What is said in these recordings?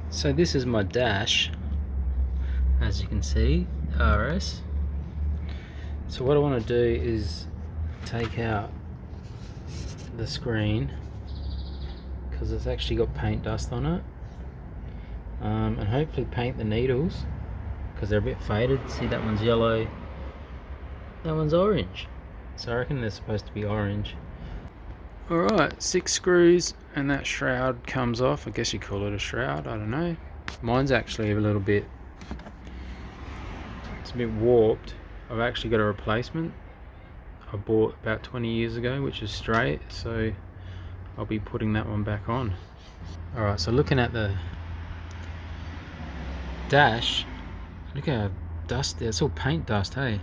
So this is my dash, as you can see, RS. So what I want to do is take out the screen because it's actually got paint dust on it, and hopefully paint the needles because they're a bit faded. See, that one's yellow, that one's orange, so I reckon they're supposed to be orange. Alright, 6 screws and that shroud comes off. I guess you call it a shroud, I don't know. Mine's actually a little bit, it's a bit warped. I've actually got a replacement I bought about 20 years ago, which is straight, so I'll be putting that one back on. Alright, so looking at the dash, look how dusty, it's all paint dust, hey?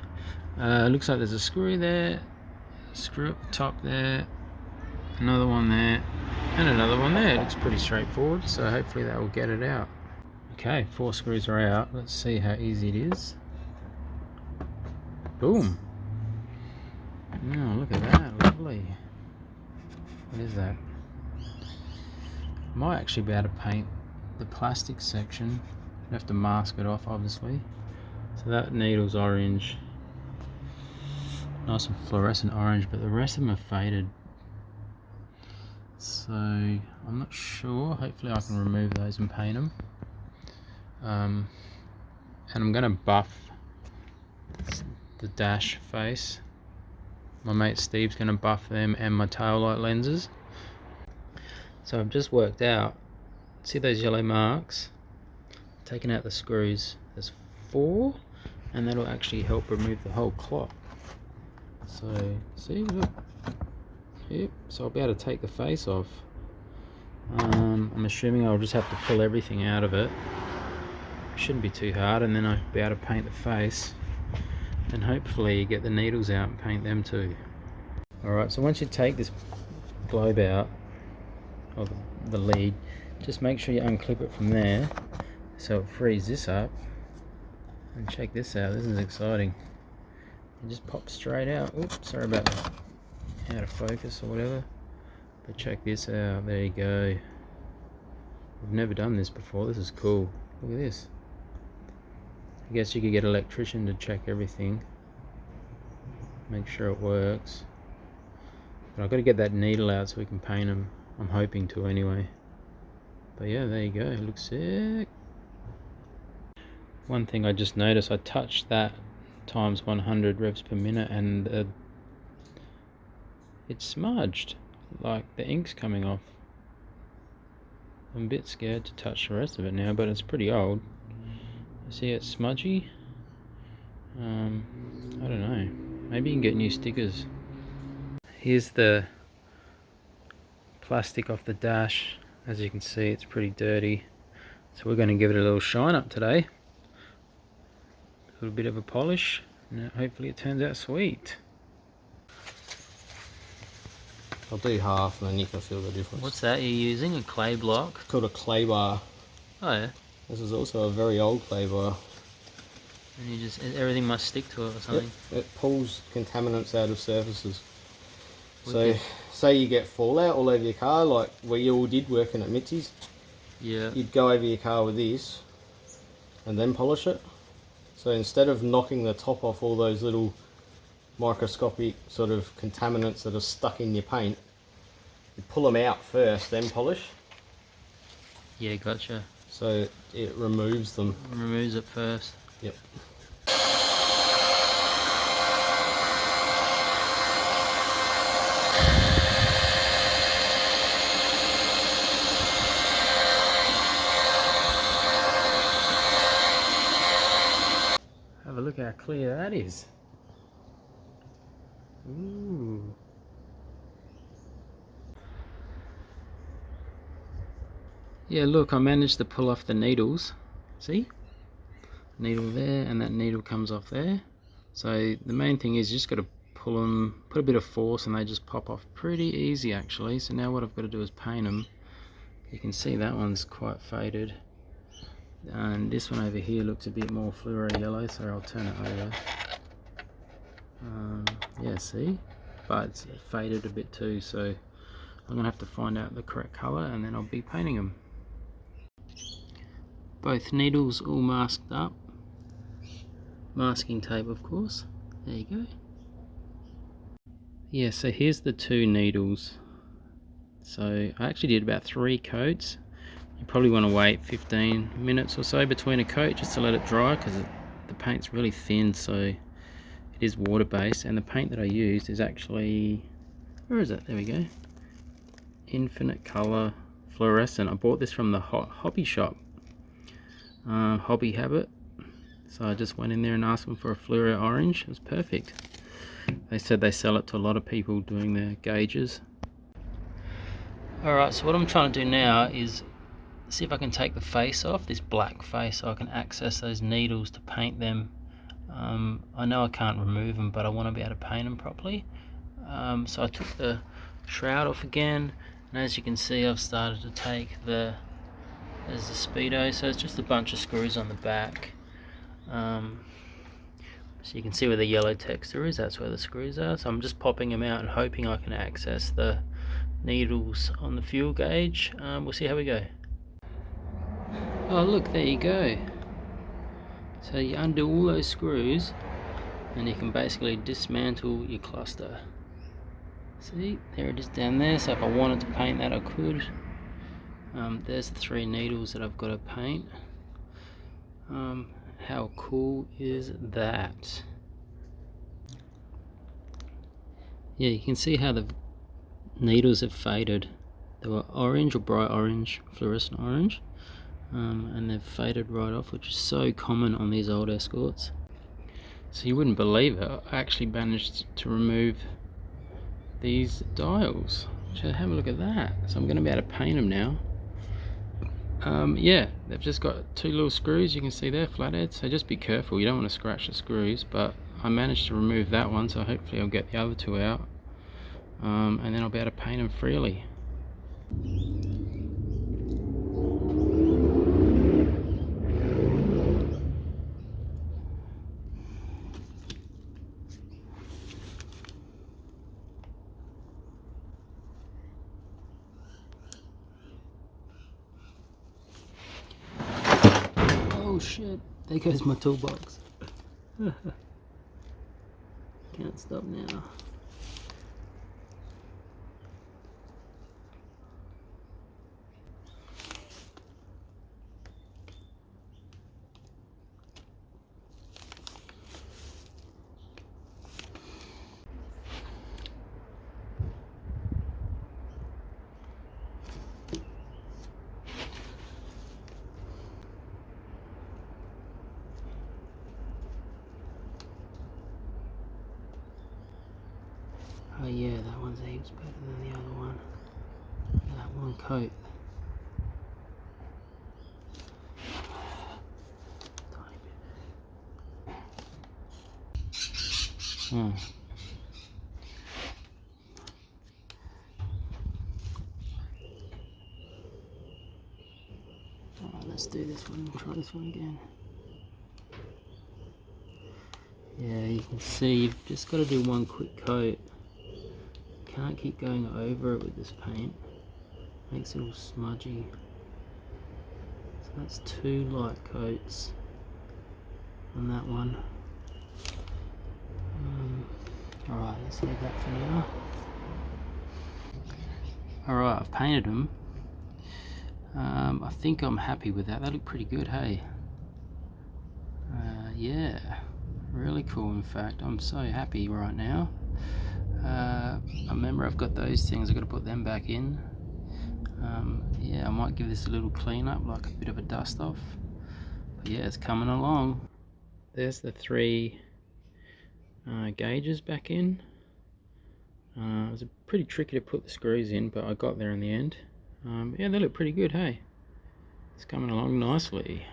Looks like there's a screw there, screw up the top there, another one there, and another one there. It looks pretty straightforward, so hopefully that will get it out. Okay, 4 screws are out. Let's see how easy it is. Boom. Oh, look at that, lovely. What is that? Might actually be able to paint the plastic section. You have to mask it off, obviously. So that needle's orange. Nice and fluorescent orange, but the rest of them are faded. So I'm not sure. Hopefully I can remove those and paint them. And I'm going to buff the dash face. My mate Steve's going to buff them and my taillight lenses. So I've just worked out, see those yellow marks? Taking out the screws, there's 4, and that'll actually help remove the whole clock. So see, look. Yep, so I'll be able to take the face off. I'm assuming I'll just have to pull everything out of it. Shouldn't be too hard, and then I'll be able to paint the face. And hopefully get the needles out and paint them too. Alright, so once you take this globe out, or the lead, just make sure you unclip it from there so it frees this up. And check this out, this is exciting. It just pops straight out. Oops, sorry about that. Out of focus or whatever. But check this out, there you go. I've never done this before, this is cool. Look at this. I guess you could get an electrician to check everything. Make sure it works. But I've got to get that needle out so we can paint them. I'm hoping to anyway. But yeah, there you go, it looks sick. One thing I just noticed, I touched that times 100 revs per minute and it's smudged, like the ink's coming off. I'm a bit scared to touch the rest of it now, but it's pretty old. See, it's smudgy. I don't know, maybe you can get new stickers. Here's the plastic off the dash. As you can see, it's pretty dirty, so we're going to give it a little shine up today. A little bit of a polish, and hopefully it turns out sweet. I'll do half and then you can feel the difference. What's that you're using? A clay block? It's called a clay bar. Oh yeah. This is also a very old clay bar. And you just, everything must stick to it or something? Yep. It pulls contaminants out of surfaces. Wicked. So, say you get fallout all over your car, like we all did working at Mitzi's. Yeah. You'd go over your car with this and then polish it. So instead of knocking the top off all those little microscopic sort of contaminants that are stuck in your paint, you pull them out first, then polish. Yeah, gotcha. So it removes them. Removes it first. Yep. Have a look how clear that is. Ooh. Yeah, look, I managed to pull off the needles. See? Needle there, and that needle comes off there. So the main thing is you just got to pull them, put a bit of force, and they just pop off pretty easy actually. So now what I've got to do is paint them. You can see that one's quite faded. And this one over here looks a bit more fluoro yellow, so I'll turn it over. Yeah, see? But it's faded a bit too, so I'm gonna have to find out the correct color and then I'll be painting them. both needles all masked up. Masking tape, of course. There you go. Yeah, so here's the two needles. So I actually did about 3 coats. You probably want to wait 15 minutes or so between a coat just to let it dry, because the paint's really thin, so it is water based. And the paint that I used is actually, where is it? There we go. Infinite Color Fluorescent. I bought this from the hobby shop, Hobby Habit. So I just went in there and asked them for a fluoro orange. It was perfect. They said they sell it to a lot of people doing their gauges. Alright, so what I'm trying to do now is see if I can take the face off, this black face, so I can access those needles to paint them. I know I can't remove them, but I want to be able to paint them properly. So I took the shroud off again, and as you can see, I've started to take there's the Speedo, so it's just a bunch of screws on the back. So you can see where the yellow texture is, that's where the screws are. So I'm just popping them out and hoping I can access the needles on the fuel gauge. We'll see how we go. Oh look, there you go. So you undo all those screws and you can basically dismantle your cluster. See, there it is down there. So if I wanted to paint that, I could. There's the 3 needles that I've got to paint. How cool is that? Yeah, you can see how the needles have faded. They were orange or bright orange, fluorescent orange, and they've faded right off, which is so common on these old Escorts. So you wouldn't believe it, I actually managed to remove these dials. So have a look at that. So I'm going to be able to paint them now. Yeah, they've just got 2 little screws, you can see there, flatheads, so just be careful, you don't want to scratch the screws, but I managed to remove that one, so hopefully I'll get the other 2 out, and then I'll be able to paint them freely. Oh shit, there goes my toolbox. Can't stop now. Oh yeah, that one's heaps better than the other one. That one coat. Tiny bit. Alright, let's do this one. We'll try this one again. Yeah, you can see you've just got to do one quick coat. Can't keep going over it with this paint. Makes it all smudgy. So that's 2 light coats on that one. Alright, let's leave that for now. Alright, I've painted them. I think I'm happy with that. They look pretty good, hey? Yeah, really cool in fact. I'm so happy right now. I remember I've got those things, I've got to put them back in. Yeah, I might give this a little clean up, like a bit of a dust off. But yeah, it's coming along. There's the 3 gauges back in. It was pretty tricky to put the screws in, but I got there in the end. Yeah, they look pretty good, hey? It's coming along nicely.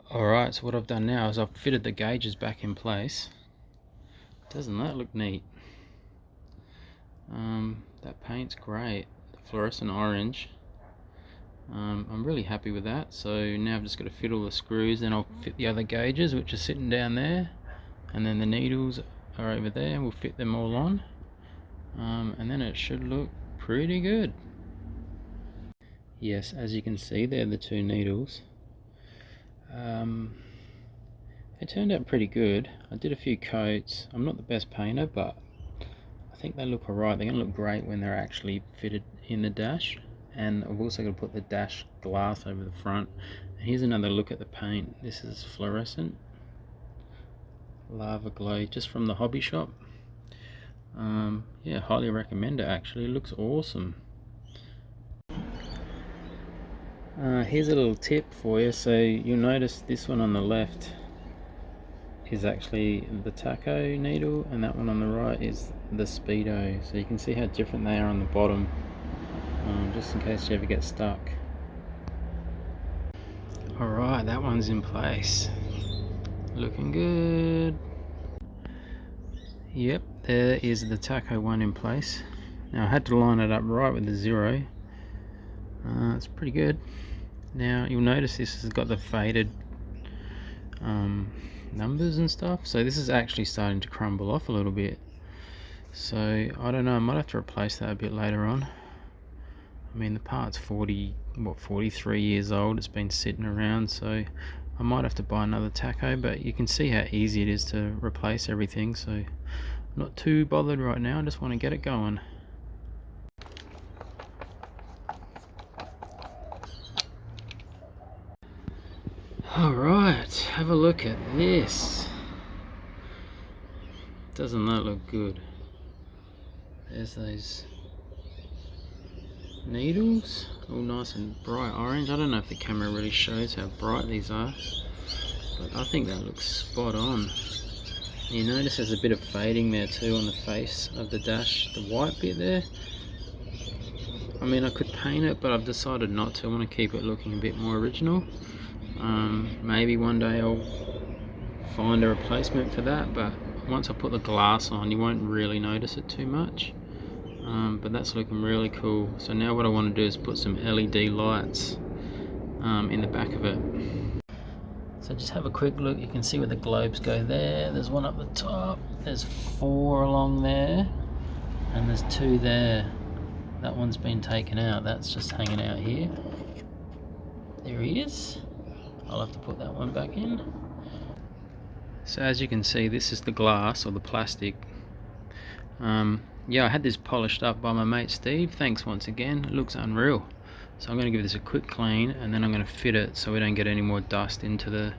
Alright, so what I've done now is I've fitted the gauges back in place. Doesn't that look neat? That paint's great, the fluorescent orange. I'm really happy with that. So now I've just got to fit all the screws, then I'll fit the other gauges which are sitting down there, and then the needles are over there, and we'll fit them all on, and then it should look pretty good. yes, as you can see, they're the two needles. It turned out pretty good. I did a few coats. I'm not the best painter, but I think they look alright. They're going to look great when they're actually fitted in the dash. And I've also got to put the dash glass over the front. And here's another look at the paint. This is fluorescent lava glow, just from the hobby shop. Yeah, highly recommend it actually. It looks awesome. Here's a little tip for you. So you'll notice this one on the left is actually the taco needle, and that one on the right is the Speedo. So you can see how different they are on the bottom, just in case you ever get stuck. Alright, that one's in place. Looking good. Yep, there is the taco one in place. Now I had to line it up right with the 0. It's pretty good. Now you'll notice this has got the faded numbers and stuff, so this is actually starting to crumble off a little bit. So I don't know, I might have to replace that a bit later on. I mean, the part's 43 years old. It's been sitting around, so I might have to buy another taco, but you can see how easy it is to replace everything, so I'm not too bothered right now. I just want to get it going. Alright, have a look at this. Doesn't that look good? There's those needles, all nice and bright orange. I don't know if the camera really shows how bright these are, but I think that looks spot on. You notice there's a bit of fading there too on the face of the dash, the white bit there. I mean, I could paint it, but I've decided not to. I want to keep it looking a bit more original. Maybe one day I'll find a replacement for that, but once I put the glass on you won't really notice it too much. But that's looking really cool. So now what I want to do is put some LED lights in the back of it. So just have a quick look. You can see where the globes go there. There's one up the top, there's 4 along there, and there's 2 there. That one's been taken out, that's just hanging out here. There he is. I'll have to put that one back in. So as you can see, this is the glass or the plastic. Yeah, I had this polished up by my mate Steve. Thanks once again. It looks unreal. So I'm going to give this a quick clean, and then I'm going to fit it so we don't get any more dust into the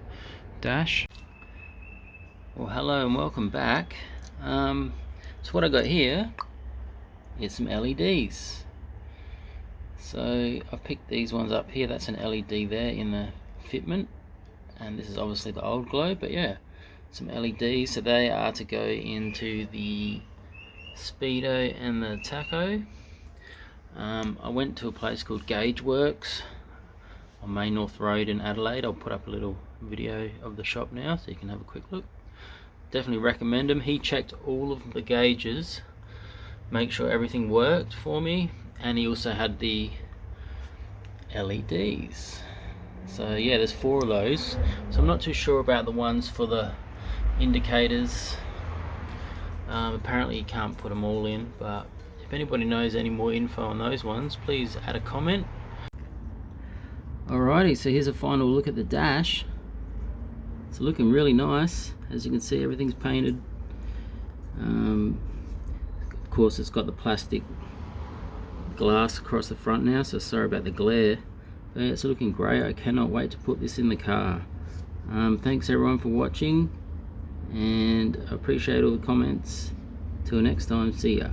dash. Well, hello and welcome back. So what I got here is some LEDs. So I've picked these ones up here. That's an LED there in the fitment, and this is obviously the old globe, but yeah, some LEDs. So they are to go into the Speedo and the taco. I went to a place called Gauge Works on Main North Road in Adelaide. I'll put up a little video of the shop now so you can have a quick look. Definitely recommend him. He checked all of the gauges, make sure everything worked for me, and he also had the LEDs. So yeah, there's 4 of those. So I'm not too sure about the ones for the indicators. Apparently you can't put them all in, but if anybody knows any more info on those ones, please add a comment. Alrighty, so here's a final look at the dash. It's looking really nice. As you can see, everything's painted. Of course, it's got the plastic glass across the front now, so sorry about the glare. But it's looking great. I cannot wait to put this in the car. Thanks everyone for watching, and I appreciate all the comments. Till next time, see ya.